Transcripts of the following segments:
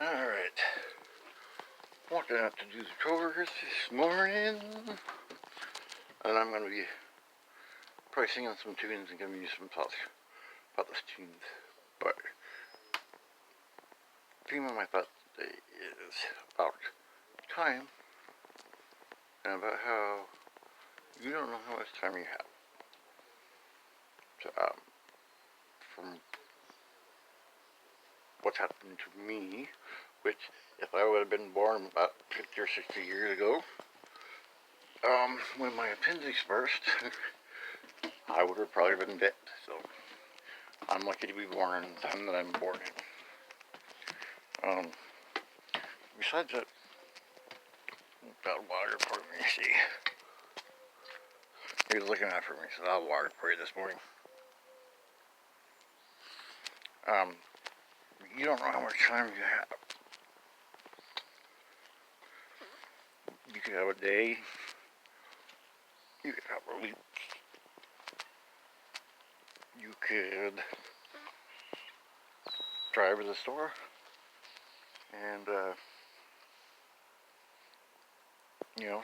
Alright, walking out to do the chores this morning, and I'm going to be probably singing some tunes and giving you some thoughts about those tunes. But the theme of my thoughts today is about time and about how you don't know how much time you have. So, from what's happened to me, which if I would have been born about 50 or 60 years ago, when my appendix burst, I would have probably been dead. So I'm lucky to be born in the time that I'm born in. Besides that, got water for me, see. He was looking after me, so I'll water for you this morning. You don't know how much time you have. You could have a day. You could have a week. You could drive to the store and,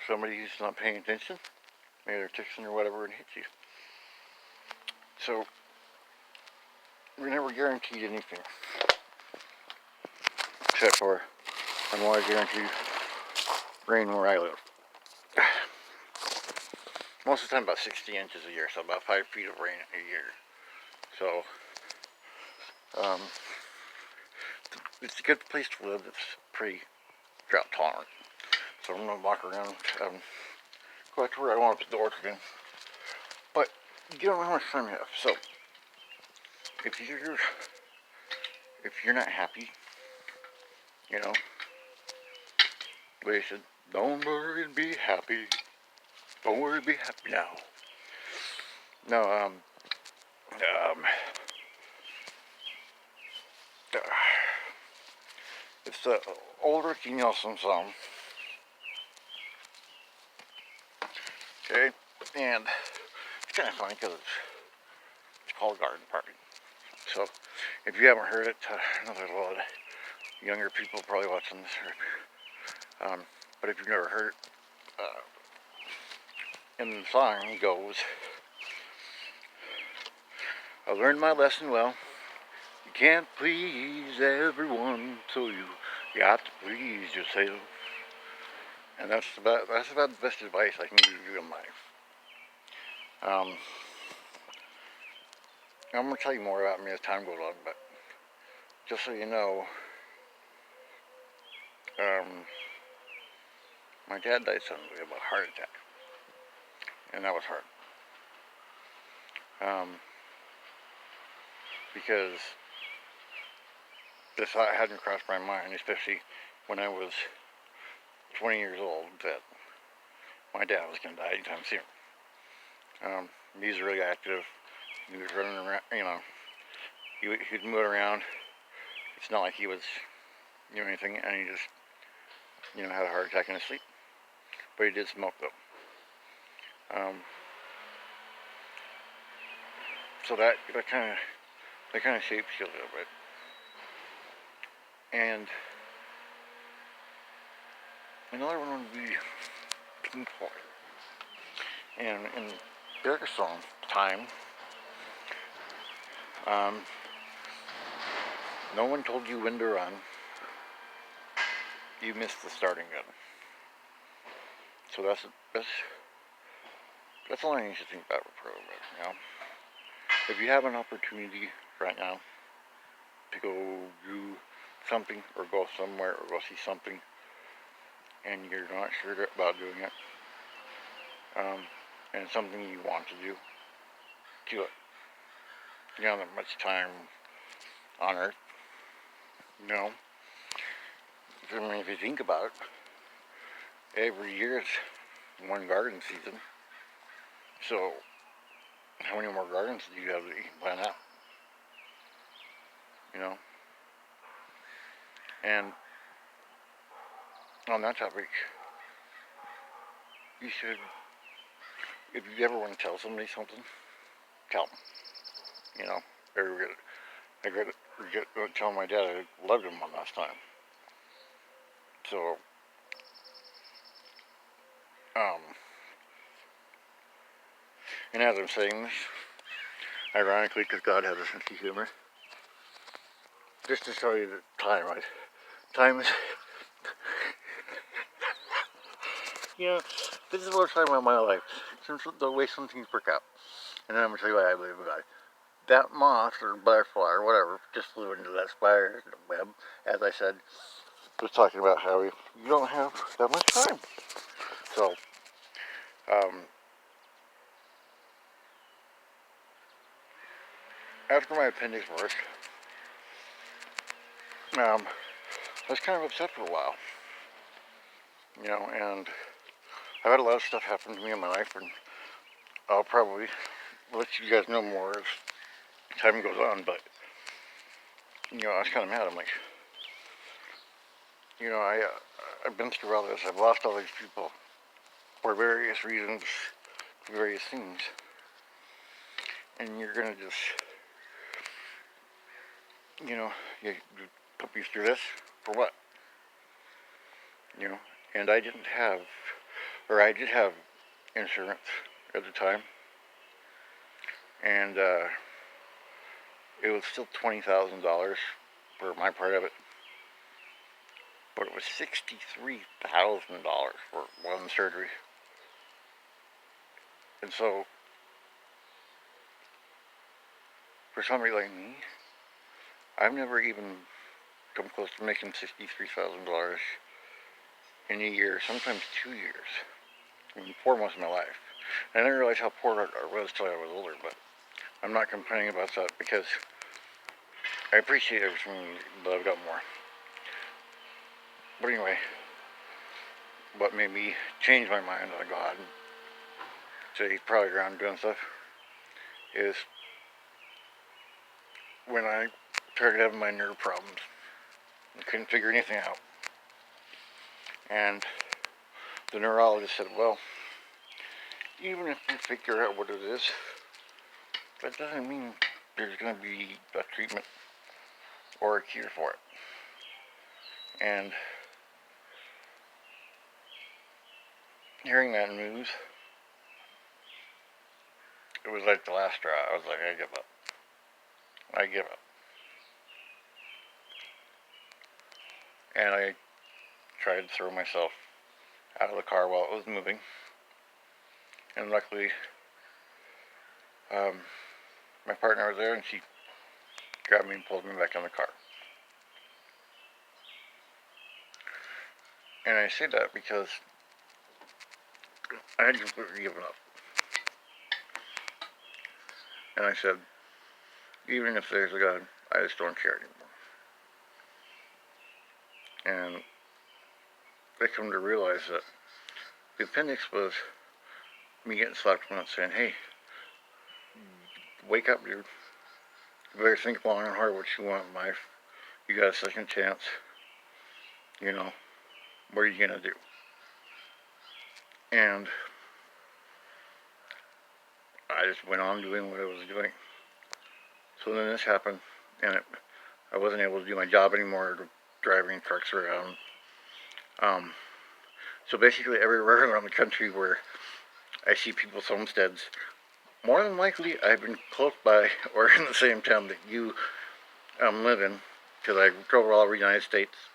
somebody's not paying attention. Maybe they're texting or whatever and hits you. So, we're never guaranteed anything. Except for, I'm always guaranteed rain where I live. Most of the time about 60 inches a year, so about 5 feet of rain a year. So, it's a good place to live. It's pretty drought tolerant. So I'm going to walk around, go back to where I want to put the orchard in. But you don't know how much time you have. So, if you're not happy, they said, don't worry and be happy. Don't worry, be happy now. No, it's the old Ricky Nelson song. Okay, and it's kind of funny because it's called Garden Party. So, if you haven't heard it, I know there's a lot of younger people probably watching this. But if you've never heard it, in the song goes, I learned my lesson well. You can't please everyone, so you got to please yourself. And that's about the best advice I can give you in life. I'm going to tell you more about me as time goes on, but just so you know, my dad died suddenly of a heart attack, and that was hard. Because this thought hadn't crossed my mind, especially when I was 20 years old, that my dad was going to die anytime soon. He was really active. He was running around, he'd move around. It's not like he was doing anything, and he just, had a heart attack in his sleep. But he did smoke, though. So that kind of shapes you a little bit. And another one would be Pink Floyd. And in their song, Time, no one told you when to run. You missed the starting gun. So that's all I need to think about for a little bit, If you have an opportunity right now to go do something or go somewhere or go see something and you're not sure about doing it, and it's something you want to do it. You don't have that much time on earth, I mean, if you think about it, every year it's one garden season. So, how many more gardens do you have that you can plant out? And on that topic, you should, if you ever want to tell somebody something, tell them. I regret telling my dad I loved him one last time. So, um, and as I'm saying this, ironically, because God has a sense of humor, just to show you the time, right? Time is, you know, this is what I'm talking about in my life. Since the way some things work out. And then I'm going to tell you why I believe in God. That moth or butterfly or whatever just flew into that spider web, as I said, was talking about how you don't have that much time. So, after my appendix burst, I was kind of upset for a while, you know, and I've had a lot of stuff happen to me in my life, and I'll probably let you guys know more as time goes on, but, you know, I was kind of mad. I'm like, you know, I've been through all this. I've lost all these people for various reasons, for various things, and you're going to just, you know, you put me through this for what? You know, and I did have insurance at the time, and it was still $20,000 for my part of it, but it was $63,000 for one surgery. And so, for somebody like me, I've never even come close to making $63,000 in a year, sometimes 2 years, for most of my life. And I didn't realize how poor I was till I was older, but I'm not complaining about that because I appreciate everything, but I've got more. But anyway, what made me change my mind on God and say he's probably around doing stuff is when I started having my nerve problems. I couldn't figure anything out. And the neurologist said, well, even if you figure out what it is, that doesn't mean there's going to be a treatment or a cure for it. And hearing that news, it was like the last straw. I was like, I give up. I give up. And I tried to throw myself out of the car while it was moving. And luckily, my partner was there and she grabbed me and pulled me back in the car. And I say that because I had completely given up. And I said, even if there's a God, I just don't care anymore. And I come to realize that the appendix was me getting slapped once saying, hey, wake up, dude. You better think long and hard what you want in life. You got a second chance. You know, what are you going to do? And I just went on doing what I was doing. So then this happened, and I wasn't able to do my job anymore, driving trucks around. So basically everywhere around the country where I see people's homesteads, more than likely I've been close by or in the same town that you live in, because I drove all over the United States.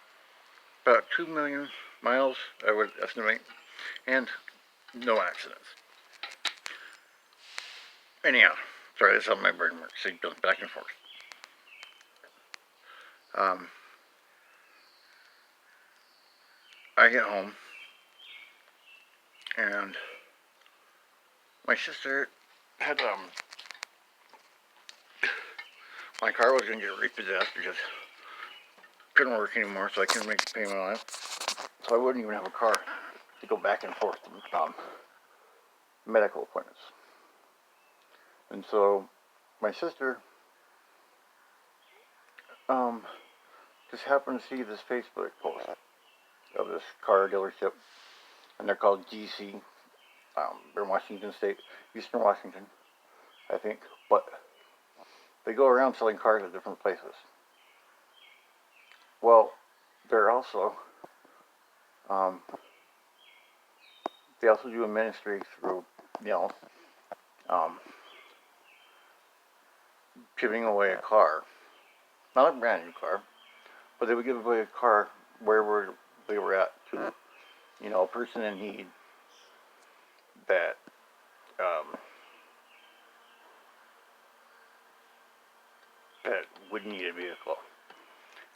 About 2 million miles, I would estimate, and no accidents. Anyhow, sorry, that's how my brain works. It goes back and forth. I get home, and my sister had, my car was going to get repossessed because it couldn't work anymore, so I couldn't make a payment on it. So I wouldn't even have a car to go back and forth to medical appointments. And so my sister just happened to see this Facebook post of this car dealership, and they're called GC. They're in Washington State, Eastern Washington, I think, but they go around selling cars at different places. Well, they're also Um, they also do a ministry through, you know, um, giving away a car. Not a brand new car, but they would give away a car wherever they were at to, you know, a person in need that um, that would need a vehicle.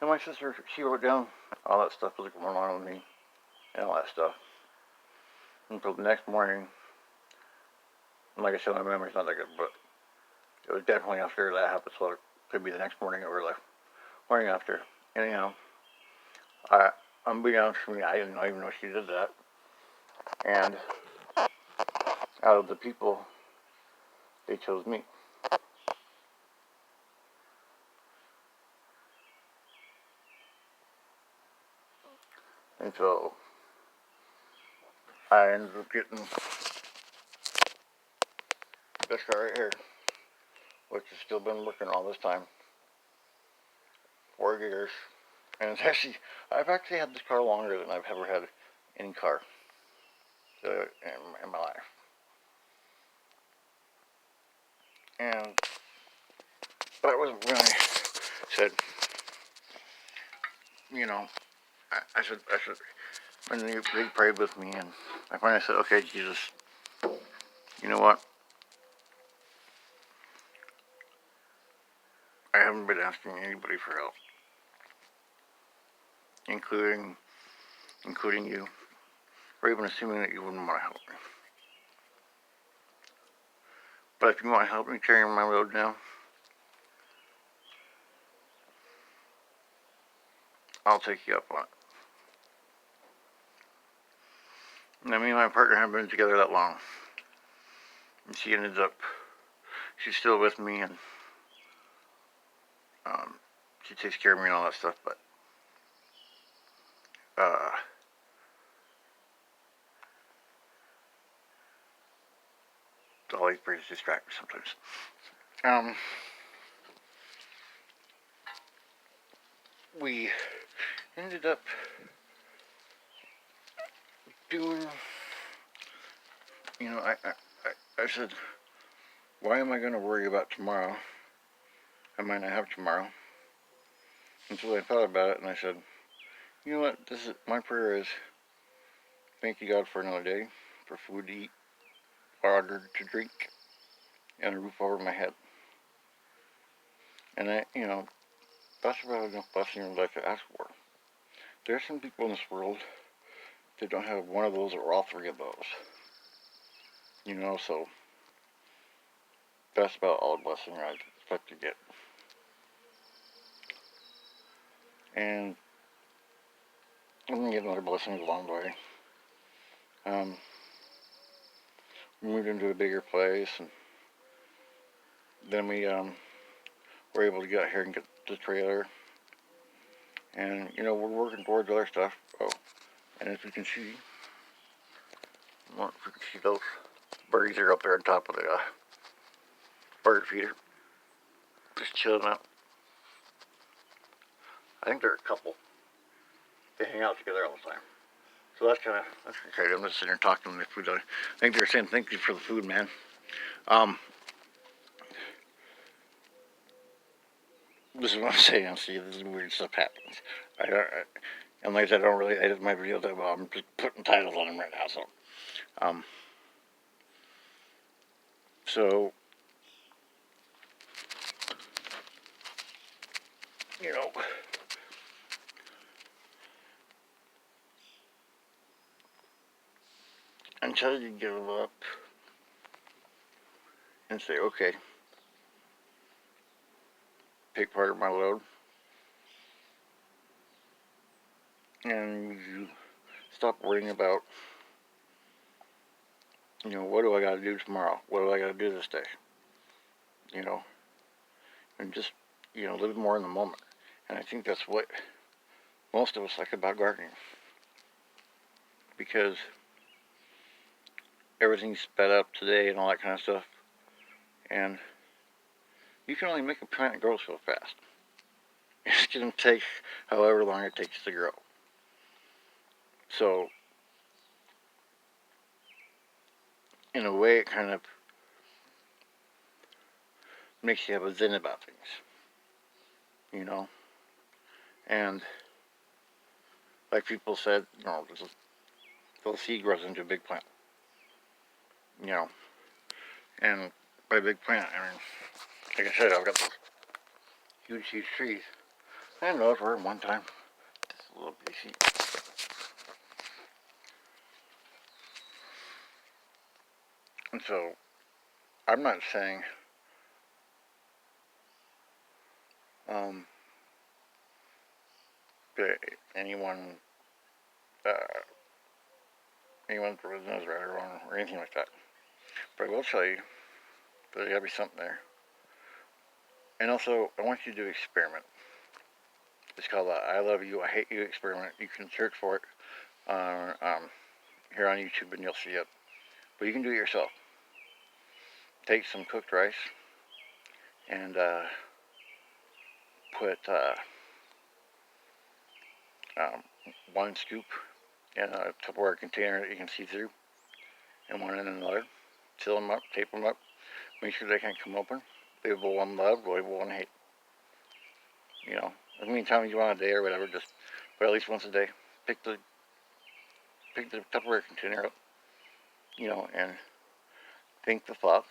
And my sister, she wrote down all that stuff was going on with me and all that stuff. Until the next morning, and like I said, my memory's not that good, but it was definitely after that happened, so it could be the next morning or the morning after. Anyhow, I'm being honest with me, I didn't even know she did that. And out of the people, they chose me. And so I ended up getting this car right here, which has still been working all this time, 4 years. And it's actually, I've actually had this car longer than I've ever had any car in my life. And but I wasn't when I said, you know, I said, when they prayed with me, and I finally said, okay, Jesus, you know what? I haven't been asking anybody for help, including you, or even assuming that you wouldn't want to help me. But if you want to help me carry my load now, I'll take you up on it. Now, me and my partner haven't been together that long, and she ended up, she's still with me, and she takes care of me and all that stuff, but uh, all these pretty distract me sometimes. We ended up doing, you know, I said, why am I going to worry about tomorrow? I might not have tomorrow. Until I thought about it, and I said, you know what? This is my prayer is, thank you God for another day, for food to eat, water to drink, and a roof over my head. And that's about enough blessing as I could ask for. There are some people in this world that don't have one of those or all three of those. You know, so that's about all the blessing I expect to get. And I'm gonna get another blessing along the way. Um, we moved into a bigger place, and then we were able to get out here and get the trailer. And we're working towards other stuff. Oh, and as you can see, well, if you can see those birds are up there on top of the bird feeder, just chilling out. I think they're a couple. They hang out together all the time. So that's okay. I'm just sitting here talking to them. Food. I think they're saying thank you for the food, man. Um, this is what I'm saying. See, this is weird stuff happens. And like I said, I don't really edit my videos that well. I'm just putting titles on them right now. Um, so you know, until you give up and say, okay, take part of my load, and you stop worrying about, what do I got to do tomorrow? What do I got to do this day? You know, and just, live more in the moment. And I think that's what most of us like about gardening, because everything's sped up today and all that kind of stuff, and you can only make a plant grow so fast. It's going to take however long it takes to grow. So, in a way, it kind of makes you have a zen about things, you know? And, like people said, the seed grows into a big plant, you know? And by big plant, I mean, like I said, I've got those huge trees. I know those were one time. Just a little busy. And so, I'm not saying, um, that uh, anyone's religion is right or wrong or anything like that. But I will tell you, there's gotta be something there. And also, I want you to experiment. It's called I Love You, I Hate You experiment. You can search for it here on YouTube and you'll see it. But you can do it yourself. Take some cooked rice and put 1 scoop in a Tupperware container that you can see through, and one in another. Seal them up, tape them up, make sure they can't come open. Label one love, label one hate. You know, as many times you want a day or whatever, just, but at least once a day, pick the Tupperware container up, you know, and think the thoughts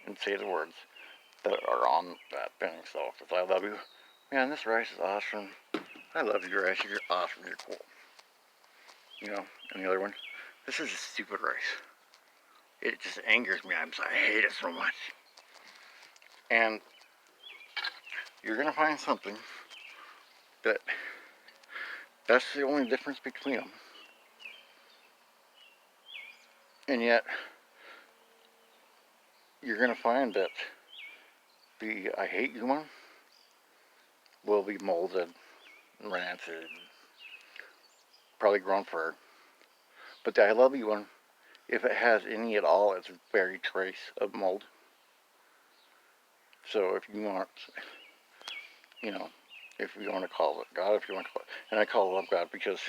and say the words that are on that thing. So if it's I love you, man, this rice is awesome. I love you, rice. You're awesome. You're cool. You know, and the other one, this is a stupid rice. It just angers me. I hate it so much. And you're gonna find something that's the only difference between them. And yet, you're gonna find that the I hate you one will be molded, rancid, probably grown fur. But the I love you one, if it has any at all, it's a very trace of mold. So if you want, you know, if you want to call it God, if you want to call it, and I call love God because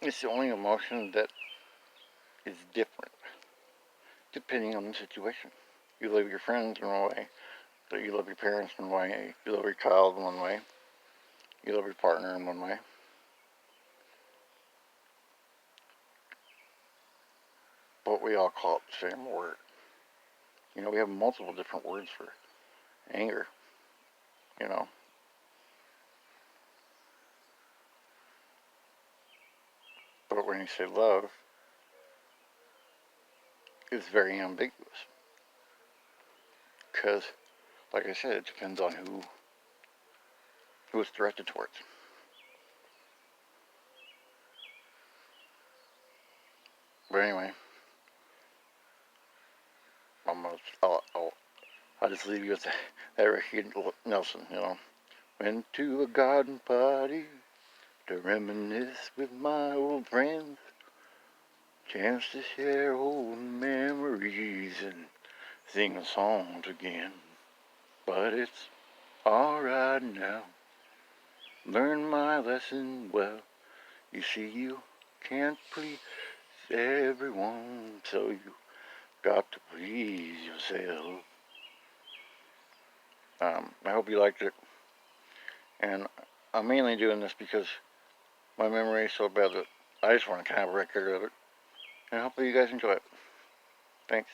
it's the only emotion that is different depending on the situation. You love your friends in one way, but you love your parents in one way, you love your child in one way, you love your partner in one way. But we all call it the same word. You know, we have multiple different words for anger, you know. But when you say love, it's very ambiguous. Because, like I said, it depends on who it's directed towards. But anyway, I'll just leave you with that Ricky Nelson, you know. Went to a garden party to reminisce with my old friends. Chance to share old memories and sing songs again. But it's alright now. Learned my lesson well. You see, you can't please everyone, so you got to please yourself. I hope you liked it. And I'm mainly doing this because my memory is so bad that I just want to kind of record of it. And hopefully you guys enjoy it. Thanks.